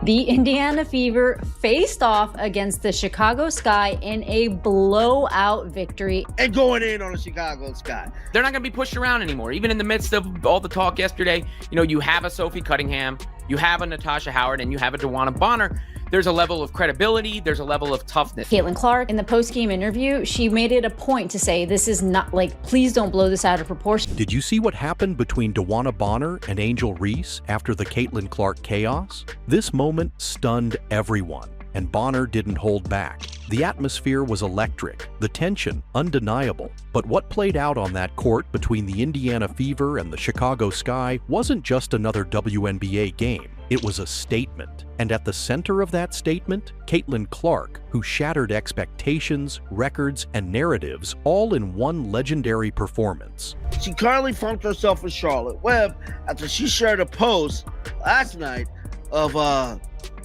The Indiana Fever faced off against the Chicago Sky in a blowout victory. And going in on the Chicago Sky. They're not going to be pushed around anymore. Even in the midst of all the talk yesterday, you have a Sophie Cunningham, you have a Natasha Howard, and you have a DeWanna Bonner. There's a level of credibility. There's a level of toughness. Caitlin Clark, in the post-game interview, she made it a point to say, this is not please don't blow this out of proportion. Did you see what happened between DeWanna Bonner and Angel Reese after the Caitlin Clark chaos? This moment stunned everyone, and Bonner didn't hold back. The atmosphere was electric, the tension undeniable. But what played out on that court between the Indiana Fever and the Chicago Sky wasn't just another WNBA game. It was a statement. And at the center of that statement, Caitlin Clark, who shattered expectations, records, and narratives all in one legendary performance. She currently funked herself with Charlotte Webb after she shared a post last night of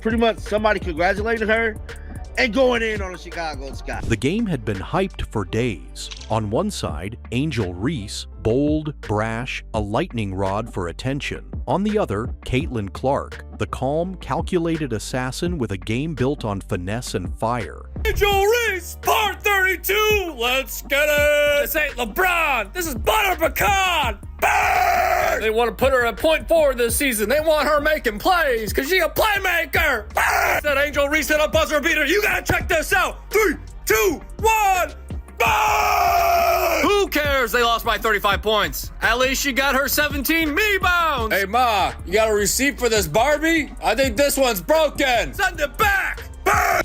pretty much somebody congratulated her and going in on the Chicago Sky. The game had been hyped for days. On one side, Angel Reese, bold, brash, a lightning rod for attention. On the other, Caitlin Clark, the calm, calculated assassin with a game built on finesse and fire. Angel Reese, part 32, let's get it! This ain't LeBron, this is butter pecan! Bang! They want to put her at point forward this season. They want her making plays, because she a playmaker! Bang! That Angel Reese hit a buzzer beater. You gotta check this out! 3, 2, 1, bang! Who cares they lost by 35 points? At least she got her 17 rebounds! Hey, Ma, you got a receipt for this Barbie? I think this one's broken! Send it back!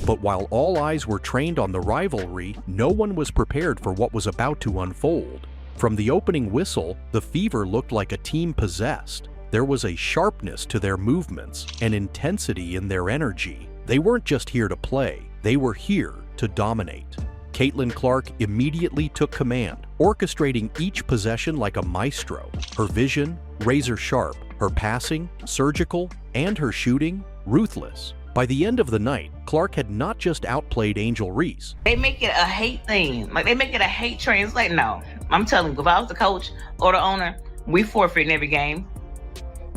But while all eyes were trained on the rivalry, no one was prepared for what was about to unfold. From the opening whistle, the Fever looked like a team possessed. There was a sharpness to their movements, an intensity in their energy. They weren't just here to play, they were here to dominate. Caitlin Clark immediately took command, orchestrating each possession like a maestro. Her vision, razor sharp, her passing, surgical, and her shooting, ruthless. By the end of the night, Clark had not just outplayed Angel Reese. They make it a hate thing. They make it a hate train. It's like, no. I'm telling you, if I was the coach or the owner, we forfeit in every game.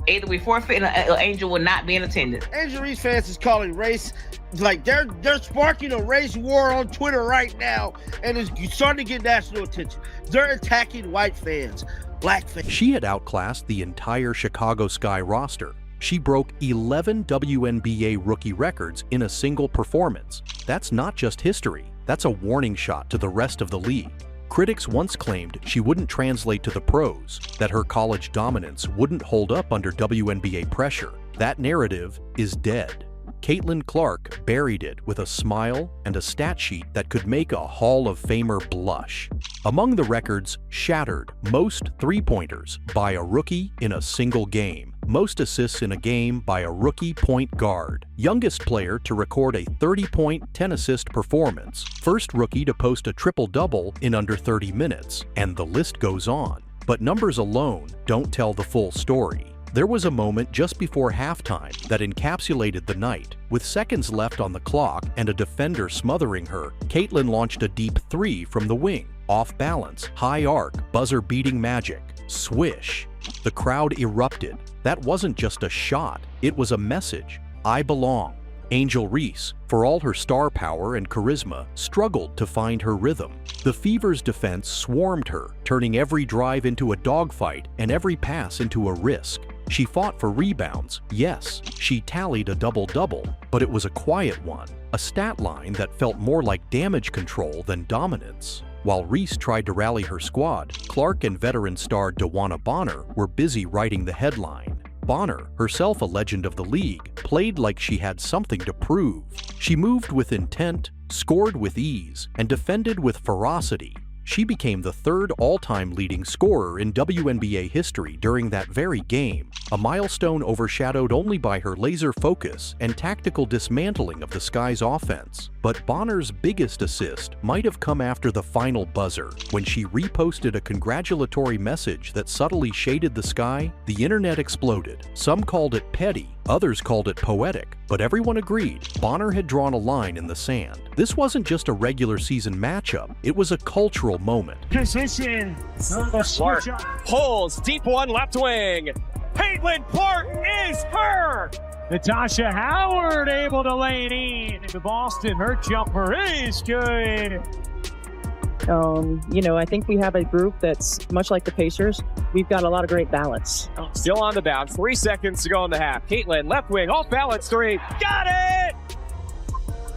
Either we forfeit or Angel will not be in attendance. Angel Reese fans is calling race, they're sparking a race war on Twitter right now, and it's starting to get national attention. They're attacking white fans, black fans. She had outclassed the entire Chicago Sky roster. She broke 11 WNBA rookie records in a single performance. That's not just history, that's a warning shot to the rest of the league. Critics once claimed she wouldn't translate to the pros, that her college dominance wouldn't hold up under WNBA pressure. That narrative is dead. Caitlin Clark buried it with a smile and a stat sheet that could make a Hall of Famer blush. Among the records, shattered most three-pointers by a rookie in a single game, most assists in a game by a rookie point guard, youngest player to record a 30-point, 10-assist performance, first rookie to post a triple-double in under 30 minutes, and the list goes on. But numbers alone don't tell the full story. There was a moment just before halftime that encapsulated the night. With seconds left on the clock and a defender smothering her, Caitlin launched a deep three from the wing. Off balance, high arc, buzzer-beating magic. Swish. The crowd erupted. That wasn't just a shot, it was a message. I belong. Angel Reese, for all her star power and charisma, struggled to find her rhythm. The Fever's defense swarmed her, turning every drive into a dogfight and every pass into a risk. She fought for rebounds, yes, she tallied a double-double, but it was a quiet one, a stat line that felt more like damage control than dominance. While Reese tried to rally her squad, Clark and veteran star DeWanna Bonner were busy writing the headline. Bonner, herself a legend of the league, played like she had something to prove. She moved with intent, scored with ease, and defended with ferocity. She became the third all-time leading scorer in WNBA history during that very game, a milestone overshadowed only by her laser focus and tactical dismantling of the Sky's offense. But Bonner's biggest assist might have come after the final buzzer, when she reposted a congratulatory message that subtly shaded the Sky. The internet exploded. Some called it petty, others called it poetic, but everyone agreed Bonner had drawn a line in the sand. This wasn't just a regular season matchup, it was a cultural moment. Position. Clark pulls deep one left wing. Caitlin Clark is her Natasha Howard able to lay it in to Boston. Her jumper is good. I think we have a group that's much like the Pacers. We've got a lot of great balance. Still on the bounce. 3 seconds to go in the half. Caitlin, left wing, off balance three. Got it!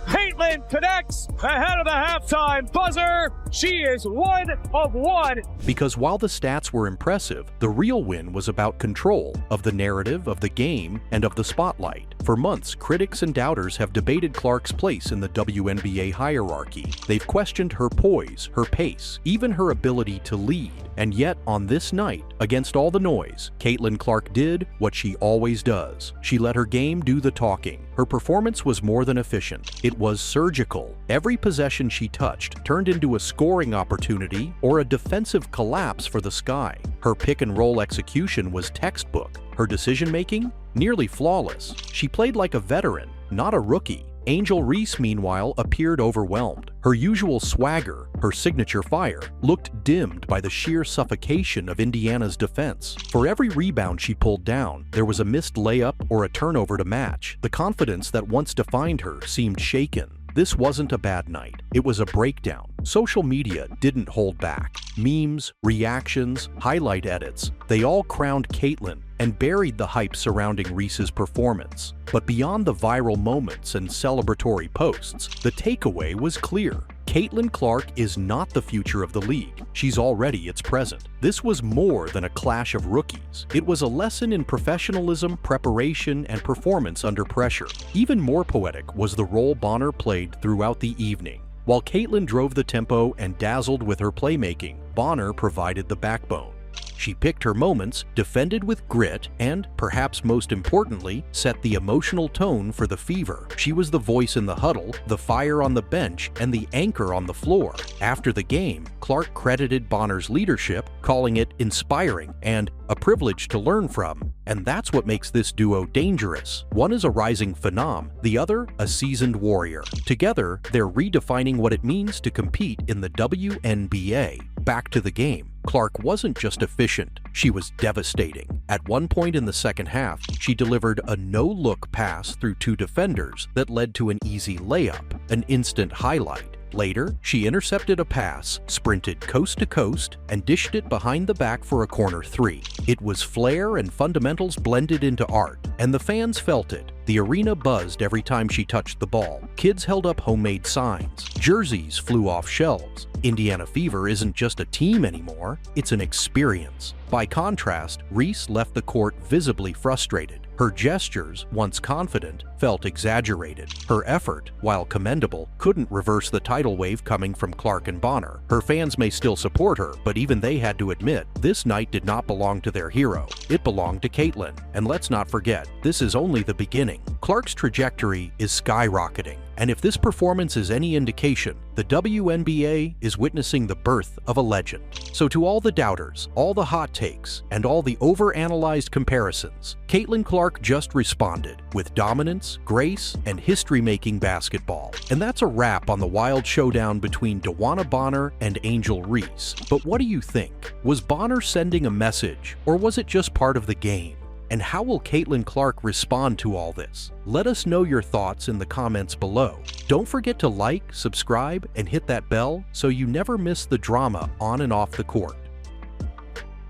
Caitlin connects ahead of the halftime buzzer. She is 1 of 1. Because while the stats were impressive, the real win was about control of the narrative, of the game, and of the spotlight. For months, critics and doubters have debated Clark's place in the WNBA hierarchy. They've questioned her poise, her pace, even her ability to lead. And yet, on this night, against all the noise, Caitlin Clark did what she always does. She let her game do the talking. Her performance was more than efficient. It was surgical. Every possession she touched turned into a scoring opportunity or a defensive collapse for the Sky. Her pick-and-roll execution was textbook. Her decision-making? Nearly flawless. She played like a veteran, not a rookie. Angel Reese, meanwhile, appeared overwhelmed. Her usual swagger, her signature fire, looked dimmed by the sheer suffocation of Indiana's defense. For every rebound she pulled down, there was a missed layup or a turnover to match. The confidence that once defined her seemed shaken. This wasn't a bad night. It was a breakdown. Social media didn't hold back. Memes, reactions, highlight edits, they all crowned Caitlin and buried the hype surrounding Reese's performance. But beyond the viral moments and celebratory posts, the takeaway was clear. Caitlin Clark is not the future of the league. She's already its present. This was more than a clash of rookies. It was a lesson in professionalism, preparation, and performance under pressure. Even more poetic was the role Bonner played throughout the evening. While Caitlin drove the tempo and dazzled with her playmaking, Bonner provided the backbone. She picked her moments, defended with grit, and, perhaps most importantly, set the emotional tone for the Fever. She was the voice in the huddle, the fire on the bench, and the anchor on the floor. After the game, Clark credited Bonner's leadership, calling it inspiring and a privilege to learn from. And that's what makes this duo dangerous. One is a rising phenom, the other a seasoned warrior. Together, they're redefining what it means to compete in the WNBA. Back to the game. Clark wasn't just efficient, she was devastating. At one point in the second half, she delivered a no-look pass through 2 defenders that led to an easy layup, an instant highlight. Later, she intercepted a pass, sprinted coast to coast, and dished it behind the back for a corner 3. It was flair and fundamentals blended into art, and the fans felt it. The arena buzzed every time she touched the ball. Kids held up homemade signs. Jerseys flew off shelves. Indiana Fever isn't just a team anymore, it's an experience. By contrast, Reese left the court visibly frustrated. Her gestures, once confident, felt exaggerated. Her effort, while commendable, couldn't reverse the tidal wave coming from Clark and Bonner. Her fans may still support her, but even they had to admit, this night did not belong to their hero. It belonged to Caitlin. And let's not forget, this is only the beginning. Clark's trajectory is skyrocketing. And if this performance is any indication, the WNBA is witnessing the birth of a legend. So to all the doubters, all the hot takes, and all the overanalyzed comparisons, Caitlin Clark just responded with dominance, grace, and history-making basketball. And that's a wrap on the wild showdown between DeWanna Bonner and Angel Reese. But what do you think? Was Bonner sending a message, or was it just part of the game? And how will Caitlin Clark respond to all this? Let us know your thoughts in the comments below. Don't forget to like, subscribe, and hit that bell so you never miss the drama on and off the court.